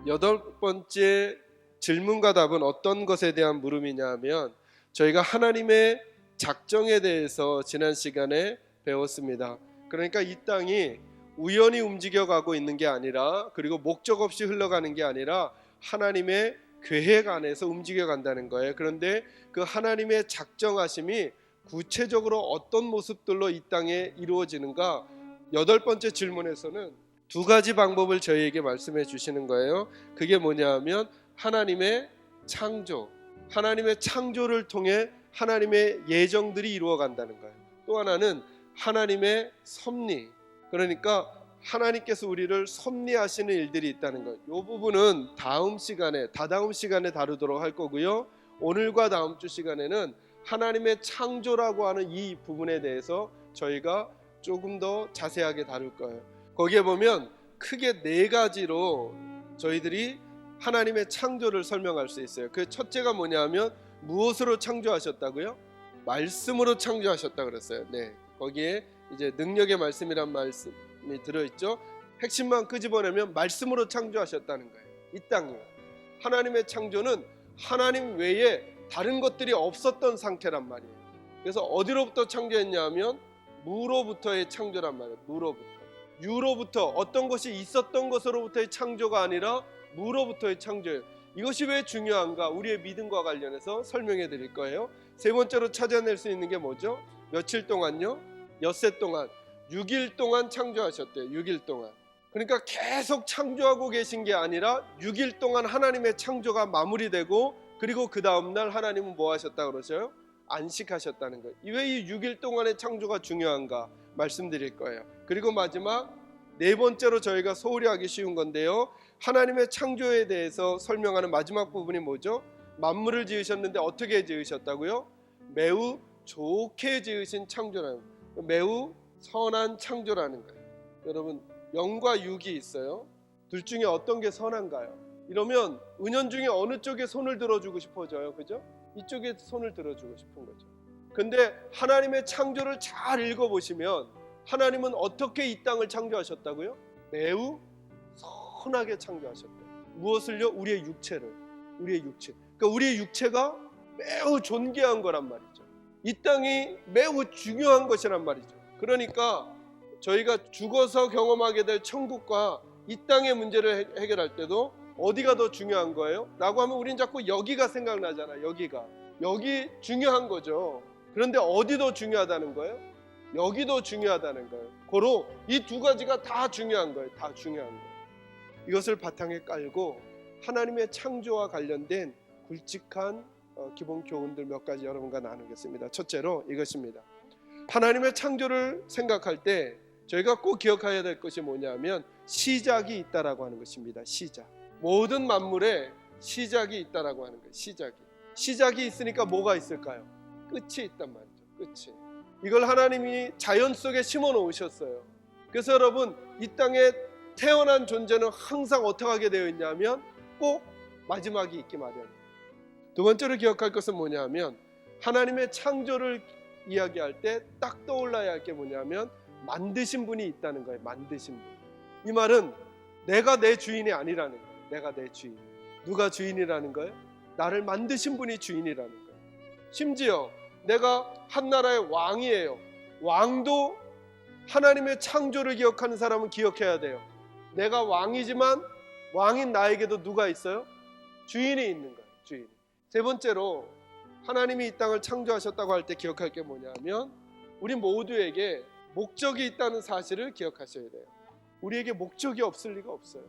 여덟 번째 질문과 답은 어떤 것에 대한 물음이냐 하면 저희가 하나님의 작정에 대해서 지난 시간에 배웠습니다. 그러니까 이 땅이 우연히 움직여가고 있는 게 아니라, 그리고 목적 없이 흘러가는 게 아니라 하나님의 계획 안에서 움직여간다는 거예요. 그런데 그 하나님의 작정하심이 구체적으로 어떤 모습들로 이 땅에 이루어지는가, 여덟 번째 질문에서는 두 가지 방법을 저희에게 말씀해 주시는 거예요. 그게 뭐냐 하면 하나님의 창조, 하나님의 창조를 통해 하나님의 예정들이 이루어간다는 거예요. 또 하나는 하나님의 섭리, 그러니까 하나님께서 우리를 섭리하시는 일들이 있다는 거예요. 이 부분은 다다음 시간에 다루도록 할 거고요. 오늘과 다음 주 시간에는 하나님의 창조라고 하는 이 부분에 대해서 저희가 조금 더 자세하게 다룰 거예요. 거기에 보면 크게 네 가지로 저희들이 하나님의 창조를 설명할 수 있어요. 그 첫째가 뭐냐면 무엇으로 창조하셨다고요? 말씀으로 창조하셨다 그랬어요. 네, 거기에 이제 능력의 말씀이란 말씀이 들어있죠. 핵심만 끄집어내면 말씀으로 창조하셨다는 거예요. 이 땅이요. 하나님의 창조는 하나님 외에 다른 것들이 없었던 상태란 말이에요. 그래서 어디로부터 창조했냐 하면 무로부터의 창조란 말이에요. 무로부터. 유로부터, 어떤 것이 있었던 것으로부터의 창조가 아니라 무로부터의 창조예요. 이것이 왜 중요한가? 우리의 믿음과 관련해서 설명해 드릴 거예요. 세 번째로 찾아낼 수 있는 게 뭐죠? 며칠 동안요? 엿새 동안, 6일 동안 창조하셨대요. 6일 동안. 그러니까 계속 창조하고 계신 게 아니라 6일 동안 하나님의 창조가 마무리되고, 그리고 그 다음날 하나님은 뭐 하셨다 그러셔요? 안식하셨다는 거예요. 왜 이 6일 동안의 창조가 중요한가 말씀드릴 거예요. 그리고 마지막 네 번째로 저희가 소홀히 하기 쉬운 건데요, 하나님의 창조에 대해서 설명하는 마지막 부분이 뭐죠? 만물을 지으셨는데 어떻게 지으셨다고요? 매우 좋게 지으신 창조라는 거예요. 매우 선한 창조라는 거예요. 여러분, 영과 육이 있어요. 둘 중에 어떤 게 선한가요? 이러면 은연중에 어느 쪽에 손을 들어주고 싶어져요, 그죠? 이쪽에 손을 들어주고 싶은 거죠. 근데 하나님의 창조를 잘 읽어보시면 하나님은 어떻게 이 땅을 창조하셨다고요? 매우 선하게 창조하셨대요. 무엇을요? 우리의 육체를. 우리의 육체. 그러니까 우리의 육체가 매우 존귀한 거란 말이죠. 이 땅이 매우 중요한 것이란 말이죠. 그러니까 저희가 죽어서 경험하게 될 천국과 이 땅의 문제를 해결할 때도 어디가 더 중요한 거예요? 라고 하면 우린 자꾸 여기가 생각나잖아요. 여기 중요한 거죠. 그런데 어디 더 중요하다는 거예요? 여기도 중요하다는 거예요. 고로 이 두 가지가 다 중요한 거예요. 다 중요한 거예요. 이것을 바탕에 깔고 하나님의 창조와 관련된 굵직한 기본 교훈들 몇 가지 여러분과 나누겠습니다. 첫째로 이것입니다. 하나님의 창조를 생각할 때 저희가 꼭 기억해야 될 것이 뭐냐면 시작이 있다라고 하는 것입니다. 시작. 모든 만물에 시작이 있다라고 하는 거예요. 시작이 있으니까 뭐가 있을까요? 끝이 있단 말이죠. 끝이. 이걸 하나님이 자연 속에 심어 놓으셨어요. 그래서 여러분, 이 땅에 태어난 존재는 항상 어떻게 하게 되어 있냐면 꼭 마지막이 있기 마련이에요. 두 번째로 기억할 것은 뭐냐면 하나님의 창조를 이야기할 때 딱 떠올라야 할 게 뭐냐면 만드신 분이 있다는 거예요. 만드신 분. 이 말은 내가 내 주인이 아니라는 거예요. 내가 내 주인. 누가 주인이라는 거예요? 나를 만드신 분이 주인이라는 거예요. 심지어 내가 한 나라의 왕이에요. 왕도 하나님의 창조를 기억하는 사람은 기억해야 돼요. 내가 왕이지만 왕인 나에게도 누가 있어요? 주인이 있는 거예요. 주인. 세 번째로 하나님이 이 땅을 창조하셨다고 할 때 기억할 게 뭐냐면 우리 모두에게 목적이 있다는 사실을 기억하셔야 돼요. 우리에게 목적이 없을 리가 없어요.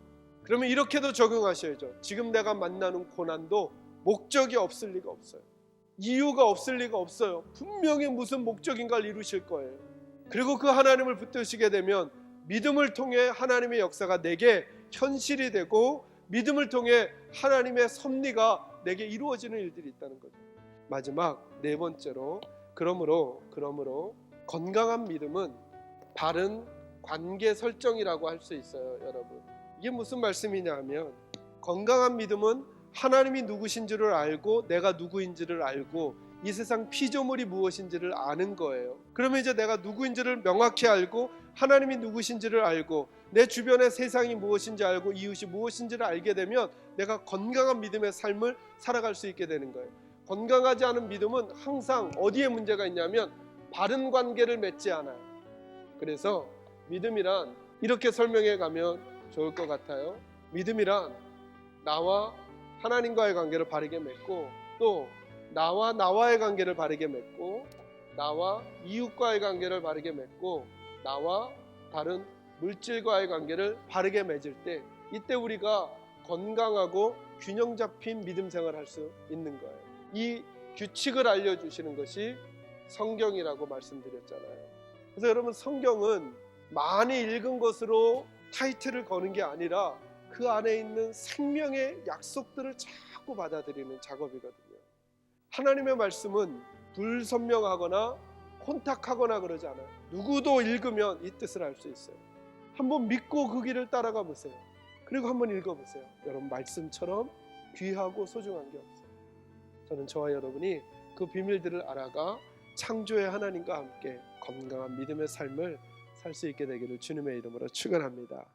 그러면 이렇게도 적용하셔야죠. 지금 내가 만나는 고난도 목적이 없을 리가 없어요. 이유가 없을 리가 없어요. 분명히 무슨 목적인가를 이루실 거예요. 그리고 그 하나님을 붙드시게 되면 믿음을 통해 하나님의 역사가 내게 현실이 되고 믿음을 통해 하나님의 섭리가 내게 이루어지는 일들이 있다는 거죠. 마지막 네 번째로 그러므로 건강한 믿음은 바른 관계 설정이라고 할 수 있어요. 여러분, 이게 무슨 말씀이냐 하면 건강한 믿음은 하나님이 누구신지를 알고 내가 누구인지를 알고 이 세상 피조물이 무엇인지를 아는 거예요. 그러면 이제 내가 누구인지를 명확히 알고 하나님이 누구신지를 알고 내 주변의 세상이 무엇인지 알고 이웃이 무엇인지를 알게 되면 내가 건강한 믿음의 삶을 살아갈 수 있게 되는 거예요. 건강하지 않은 믿음은 항상 어디에 문제가 있냐면 바른 관계를 맺지 않아요. 그래서 믿음이란 이렇게 설명해 가면 좋을 것 같아요. 믿음이란 나와 하나님과의 관계를 바르게 맺고 또 나와의 관계를 바르게 맺고 나와 이웃과의 관계를 바르게 맺고 나와 다른 물질과의 관계를 바르게 맺을 때 이때 우리가 건강하고 균형 잡힌 믿음 생활을 할 수 있는 거예요. 이 규칙을 알려주시는 것이 성경이라고 말씀드렸잖아요. 그래서 여러분 성경은 많이 읽은 것으로 타이틀을 거는 게 아니라 그 안에 있는 생명의 약속들을 자꾸 받아들이는 작업이거든요. 하나님의 말씀은 불선명하거나 혼탁하거나 그러지 않아요. 누구도 읽으면 이 뜻을 알 수 있어요. 한번 믿고 그 길을 따라가 보세요. 그리고 한번 읽어보세요. 여러분 말씀처럼 귀하고 소중한 게 없어요. 저는 저와 여러분이 그 비밀들을 알아가 창조의 하나님과 함께 건강한 믿음의 삶을 살 수 있게 되기를 주님의 이름으로 축원합니다.